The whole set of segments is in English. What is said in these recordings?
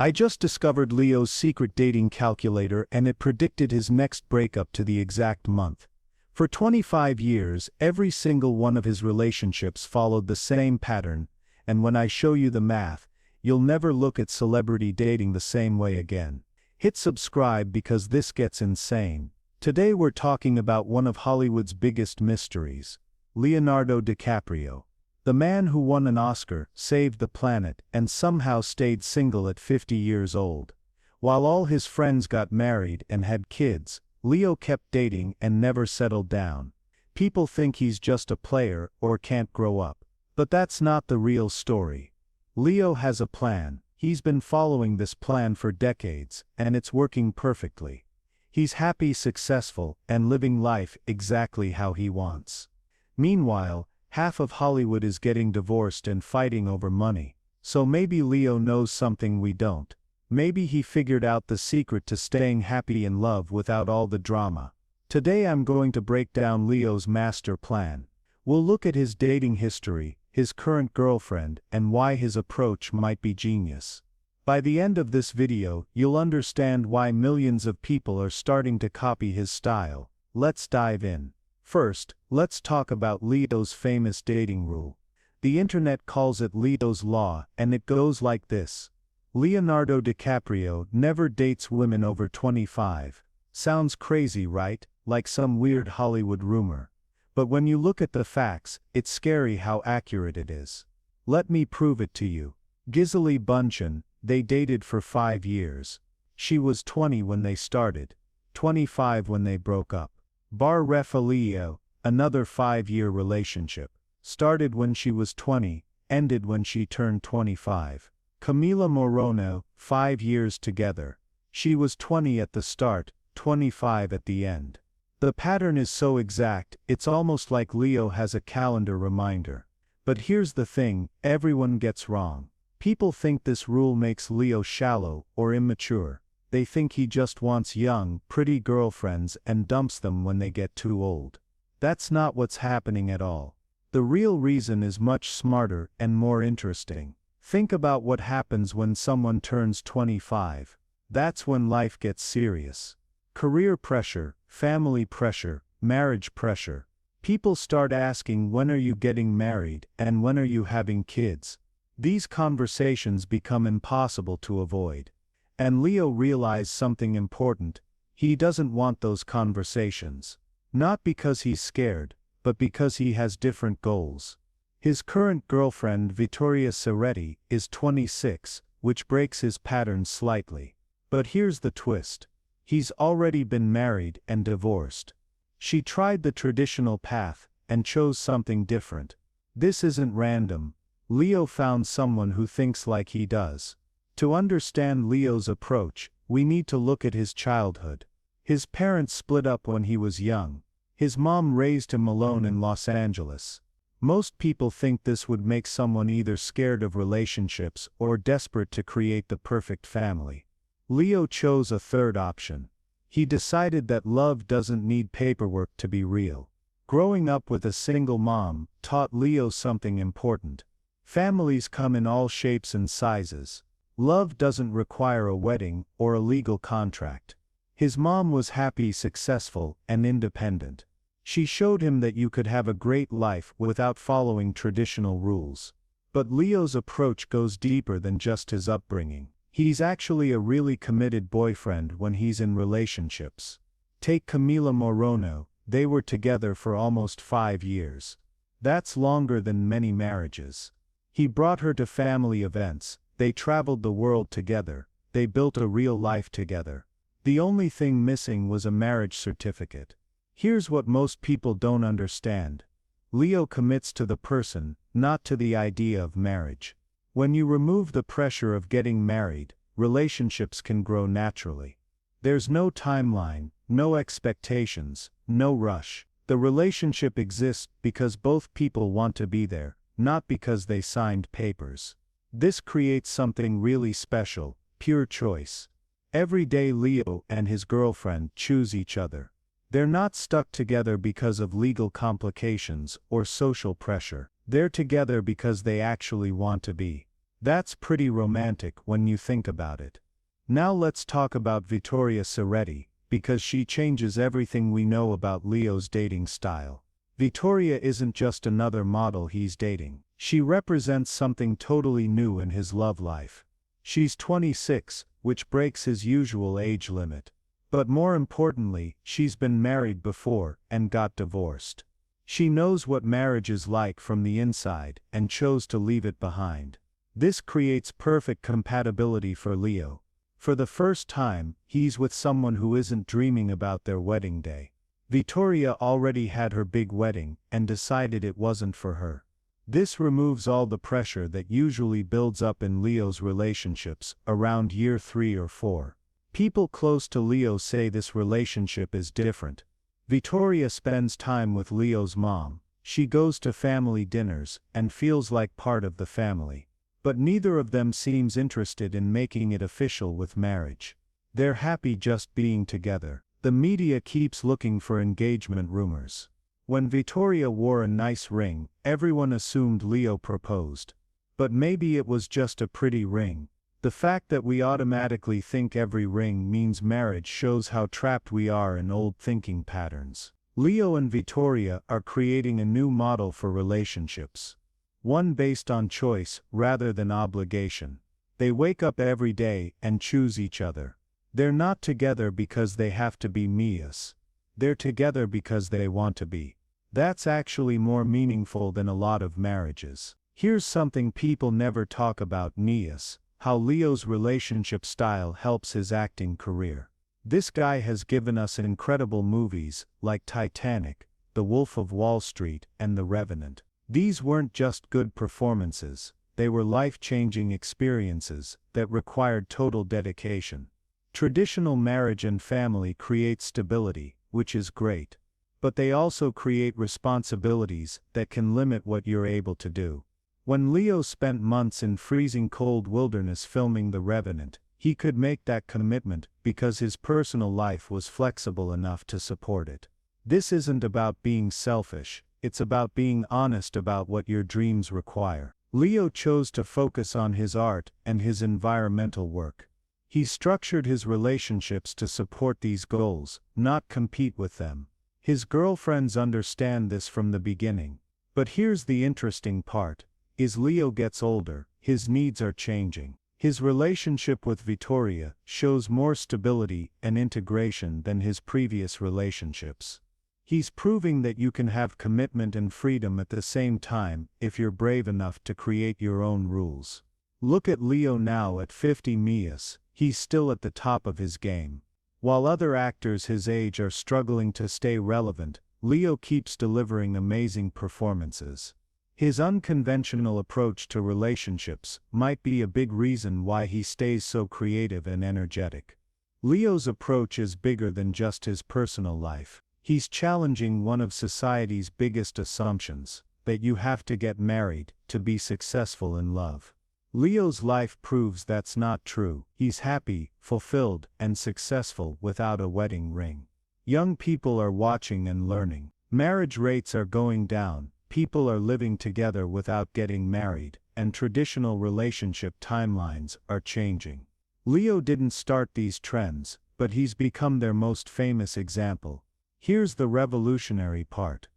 I just discovered Leo's secret dating calculator and it predicted his next breakup to the exact month. For 25 years, every single one of his relationships followed the same pattern, and when I show you the math, you'll never look at celebrity dating the same way again. Hit subscribe because this gets insane. Today we're talking about one of Hollywood's biggest mysteries, Leonardo DiCaprio. The man who won an Oscar, saved the planet, and somehow stayed single at 50 years old. While all his friends got married and had kids, Leo kept dating and never settled down. People think he's just a player or can't grow up. But that's not the real story. Leo has a plan. He's been following this plan for decades, and it's working perfectly. He's happy, successful, and living life exactly how he wants. Meanwhile, half of Hollywood is getting divorced and fighting over money. So maybe Leo knows something we don't. Maybe he figured out the secret to staying happy in love without all the drama. Today I'm going to break down Leo's master plan. We'll look at his dating history, his current girlfriend, and why his approach might be genius. By the end of this video, you'll understand why millions of people are starting to copy his style. Let's dive in. First, let's talk about Leo's famous dating rule. The internet calls it Leo's Law, and it goes like this. Leonardo DiCaprio never dates women over 25. Sounds crazy, right? Like some weird Hollywood rumor. But when you look at the facts, it's scary how accurate it is. Let me prove it to you. Gisele Bündchen, they dated for 5 years. She was 20 when they started, 25 when they broke up. Bar Leo, another 5-year relationship. Started when she was 20, ended when she turned 25. Camila Moreno, 5 years together. She was 20 at the start, 25 at the end. The pattern is so exact, it's almost like Leo has a calendar reminder. But here's the thing, everyone gets wrong. People think this rule makes Leo shallow or immature. They think he just wants young, pretty girlfriends and dumps them when they get too old. That's not what's happening at all. The real reason is much smarter and more interesting. Think about what happens when someone turns 25. That's when life gets serious. Career pressure, family pressure, marriage pressure. People start asking, when are you getting married and when are you having kids? These conversations become impossible to avoid. And Leo realized something important. He doesn't want those conversations. Not because he's scared, but because he has different goals. His current girlfriend Vittoria Ceretti is 26, which breaks his pattern slightly. But here's the twist. He's already been married and divorced. She tried the traditional path and chose something different. This isn't random. Leo found someone who thinks like he does. To understand Leo's approach, we need to look at his childhood. His parents split up when he was young. His mom raised him alone in Los Angeles. Most people think this would make someone either scared of relationships or desperate to create the perfect family. Leo chose a third option. He decided that love doesn't need paperwork to be real. Growing up with a single mom taught Leo something important. Families come in all shapes and sizes. Love doesn't require a wedding or a legal contract. His mom was happy, successful, and independent. She showed him that you could have a great life without following traditional rules. But Leo's approach goes deeper than just his upbringing. He's actually a really committed boyfriend when he's in relationships. Take Camila Moreno, they were together for almost 5 years. That's longer than many marriages. He brought her to family events, they traveled the world together, they built a real life together. The only thing missing was a marriage certificate. Here's what most people don't understand. Leo commits to the person, not to the idea of marriage. When you remove the pressure of getting married, relationships can grow naturally. There's no timeline, no expectations, no rush. The relationship exists because both people want to be there, not because they signed papers. This creates something really special, pure choice. Every day Leo and his girlfriend choose each other. They're not stuck together because of legal complications or social pressure. They're together because they actually want to be. That's pretty romantic when you think about it. Now let's talk about Vittoria Ceretti, because she changes everything we know about Leo's dating style. Vittoria isn't just another model he's dating. She represents something totally new in his love life. She's 26, which breaks his usual age limit. But more importantly, she's been married before and got divorced. She knows what marriage is like from the inside and chose to leave it behind. This creates perfect compatibility for Leo. For the first time, he's with someone who isn't dreaming about their wedding day. Vittoria already had her big wedding and decided it wasn't for her. This removes all the pressure that usually builds up in Leo's relationships around year 3 or 4. People close to Leo say this relationship is different. Vittoria spends time with Leo's mom, she goes to family dinners and feels like part of the family. But neither of them seems interested in making it official with marriage. They're happy just being together. The media keeps looking for engagement rumors. When Vittoria wore a nice ring, everyone assumed Leo proposed. But maybe it was just a pretty ring. The fact that we automatically think every ring means marriage shows how trapped we are in old thinking patterns. Leo and Vittoria are creating a new model for relationships. One based on choice rather than obligation. They wake up every day and choose each other. They're not together because they have to be Mias. They're together because they want to be. That's actually more meaningful than a lot of marriages. Here's something people never talk about: Nias, how Leo's relationship style helps his acting career. This guy has given us incredible movies like Titanic, The Wolf of Wall Street, and The Revenant. These weren't just good performances, they were life-changing experiences that required total dedication. Traditional marriage and family create stability, which is great. But they also create responsibilities that can limit what you're able to do. When Leo spent months in freezing cold wilderness filming The Revenant, he could make that commitment because his personal life was flexible enough to support it. This isn't about being selfish. It's about being honest about what your dreams require. Leo chose to focus on his art and his environmental work. He structured his relationships to support these goals, not compete with them. His girlfriends understand this from the beginning. But here's the interesting part. As Leo gets older, his needs are changing. His relationship with Vittoria shows more stability and integration than his previous relationships. He's proving that you can have commitment and freedom at the same time if you're brave enough to create your own rules. Look at Leo now at 50 Mias, he's still at the top of his game. While other actors his age are struggling to stay relevant, Leo keeps delivering amazing performances. His unconventional approach to relationships might be a big reason why he stays so creative and energetic. Leo's approach is bigger than just his personal life. He's challenging one of society's biggest assumptions, that you have to get married to be successful in love. Leo's life proves that's not true. He's happy, fulfilled, and successful without a wedding ring. Young people are watching and learning. Marriage rates are going down, people are living together without getting married, and traditional relationship timelines are changing. Leo didn't start these trends, but he's become their most famous example. Here's the revolutionary part.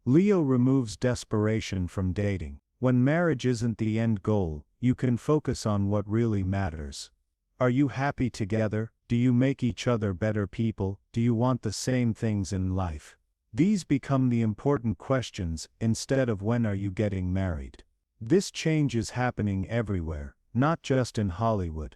Leo removes desperation from dating. When marriage isn't the end goal, you can focus on what really matters. Are you happy together? Do you make each other better people? Do you want the same things in life? These become the important questions instead of when are you getting married. This change is happening everywhere, not just in Hollywood.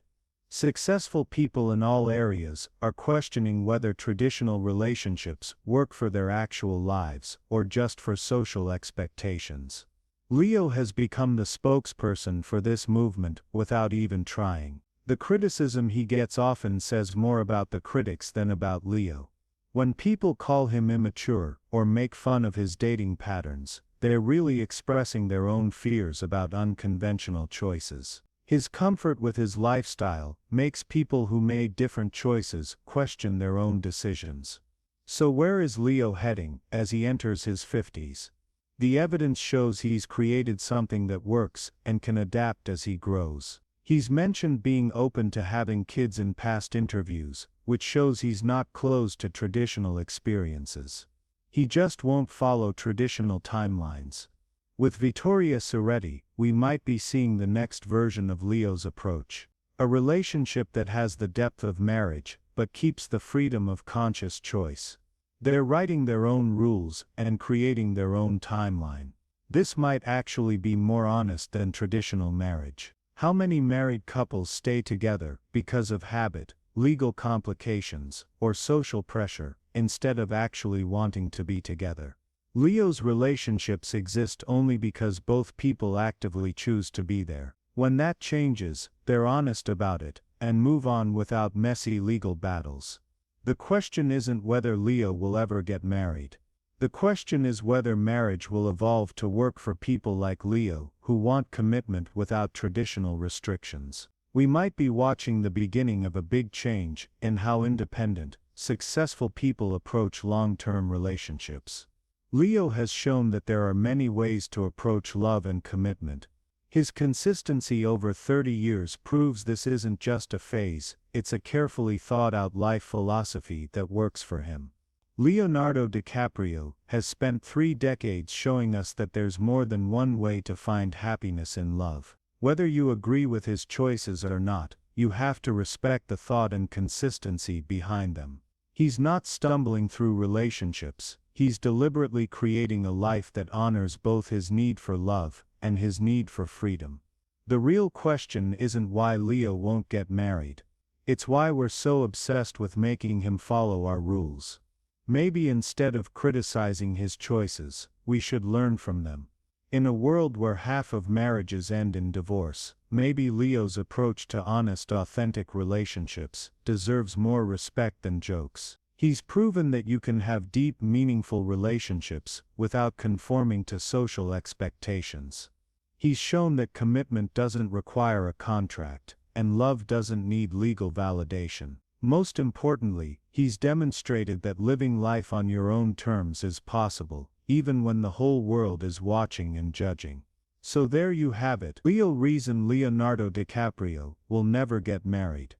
Successful people in all areas are questioning whether traditional relationships work for their actual lives or just for social expectations. Leo has become the spokesperson for this movement without even trying. The criticism he gets often says more about the critics than about Leo. When people call him immature or make fun of his dating patterns, they're really expressing their own fears about unconventional choices. His comfort with his lifestyle makes people who made different choices question their own decisions. So where is Leo heading as he enters his 50s? The evidence shows he's created something that works and can adapt as he grows. He's mentioned being open to having kids in past interviews, which shows he's not closed to traditional experiences. He just won't follow traditional timelines. With Vittoria Soretti, we might be seeing the next version of Leo's approach. A relationship that has the depth of marriage, but keeps the freedom of conscious choice. They're writing their own rules and creating their own timeline. This might actually be more honest than traditional marriage. How many married couples stay together because of habit, legal complications, or social pressure, instead of actually wanting to be together? Leo's relationships exist only because both people actively choose to be there. When that changes, they're honest about it, and move on without messy legal battles. The question isn't whether Leo will ever get married. The question is whether marriage will evolve to work for people like Leo, who want commitment without traditional restrictions. We might be watching the beginning of a big change in how independent, successful people approach long-term relationships. Leo has shown that there are many ways to approach love and commitment. His consistency over 30 years proves this isn't just a phase, it's a carefully thought-out life philosophy that works for him. Leonardo DiCaprio has spent 3 decades showing us that there's more than one way to find happiness in love. Whether you agree with his choices or not, you have to respect the thought and consistency behind them. He's not stumbling through relationships, he's deliberately creating a life that honors both his need for love and his need for freedom. The real question isn't why Leo won't get married. It's why we're so obsessed with making him follow our rules. Maybe instead of criticizing his choices, we should learn from them. In a world where half of marriages end in divorce, maybe Leo's approach to honest, authentic relationships deserves more respect than jokes. He's proven that you can have deep, meaningful relationships without conforming to social expectations. He's shown that commitment doesn't require a contract, and love doesn't need legal validation. Most importantly, he's demonstrated that living life on your own terms is possible, even when the whole world is watching and judging. So there you have it. Real reason Leonardo DiCaprio will never get married.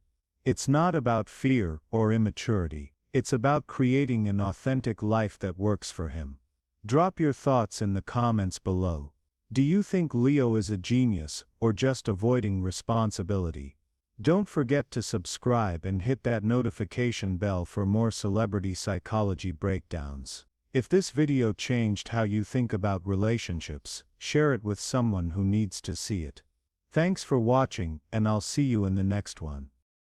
It's not about fear or immaturity. It's about creating an authentic life that works for him. Drop your thoughts in the comments below. Do you think Leo is a genius, or just avoiding responsibility? Don't forget to subscribe and hit that notification bell for more celebrity psychology breakdowns. If this video changed how you think about relationships, share it with someone who needs to see it. Thanks for watching, and I'll see you in the next one.